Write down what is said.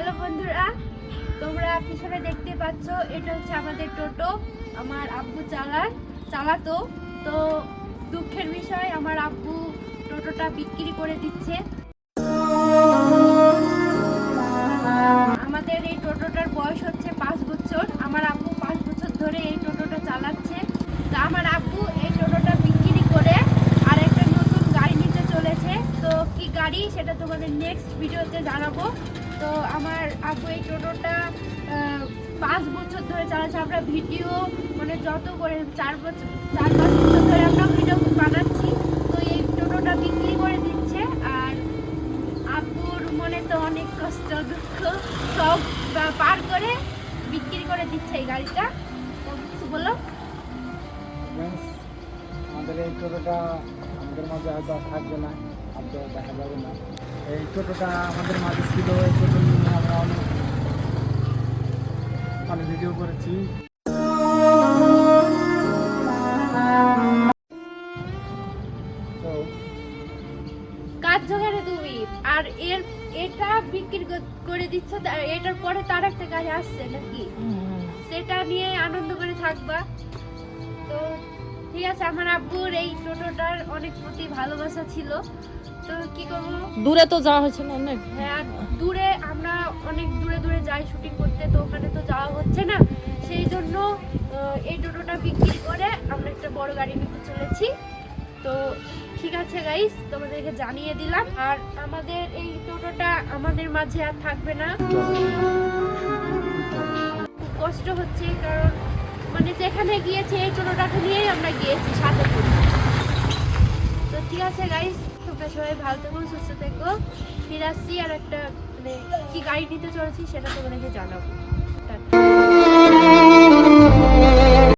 Hello বন্ধুরা, তোমরা পিছনে দেখতে পাচ্ছ এটা হচ্ছে আমাদের টোটো। আমার আব্বু চালাতো। তো দুঃখের বিষয় আমার আব্বু টোটোটা বিক্রি করে দিচ্ছে। আমাদের এই টোটোটার বয়স হচ্ছে 5 বছর। আমার আব্বু 5 বছর ধরে এই টোটোটা চালাচ্ছে। তো আমার আব্বু এই টোটোটা বিক্রি করে আর একটা নতুন গাড়ি নিতে চলেছে। তো কি গাড়ি সেটা তোমাদের নেক্সট ভিডিওতে জানাবো। তো আমার আব্বু এই টোটোটা 5 বছর ধরে চালাচ্ছে। আমরা ভিডিও মানে যত করে 4-5 বছর ধরে আমরা ভিডিও বানাচ্ছি। তো এই টোটোটা বিক্রি করে দিচ্ছে। আর আব্বুর মনে তো অনেক কষ্ট দুঃখ সব পার করে বিক্রি করে দিচ্ছে এই গাড়িটা। তো কিছু বলো। আমাদের এই টোটোটা আমাদের মাঝে হয়তো আর থাকবে না, হয়তো দেখা যাবে না। এই টোটোটা আমাদের মাঝে ছিল। এই টোটো নিয়ে আমরা অনেক ভিডিও করেছি। তো কাজ জোগাড়ে তুমি আর এটা বিক্রি করে দিচ্ছ। এটার পরে তার একটা গাড়ি আসছে নাকি, সেটা নিয়ে আনন্দ করে থাকবা। তো ঠিক আছে, আমার আব্বুর এই টোটোটার অনেক প্রতি ভালোবাসা ছিল। তো কি করবো, দূরে তো যাওয়া হয়েছে না অনেক। হ্যাঁ দূরে, আমরা অনেক দূরে দূরে যাই শুটিং করতে। তো ওখানে তো যাওয়া হচ্ছে না, সেই জন্য এই টোটোটা বিক্রি করে আমরা একটা বড় গাড়ি নিতে চলেছি। তো ঠিক আছে গাইস, তোমাদেরকে জানিয়ে দিলাম। আর আমাদের এই টোটোটা আমাদের মাঝে আর থাকবে না। খুব কষ্ট হচ্ছে, কারণ মানে যেখানে গিয়েছি এই টোটোটাকে নিয়েই আমরা গিয়েছি সাথে করে। তো ঠিক আছে গাইস, তোমরা সবাই ভালো থেকো, সুস্থ থেকো। ফিরে আসছি আর একটা মানে কি গাড়ি নিতে চলেছি সেটা তোমাদেরকে জানাবো।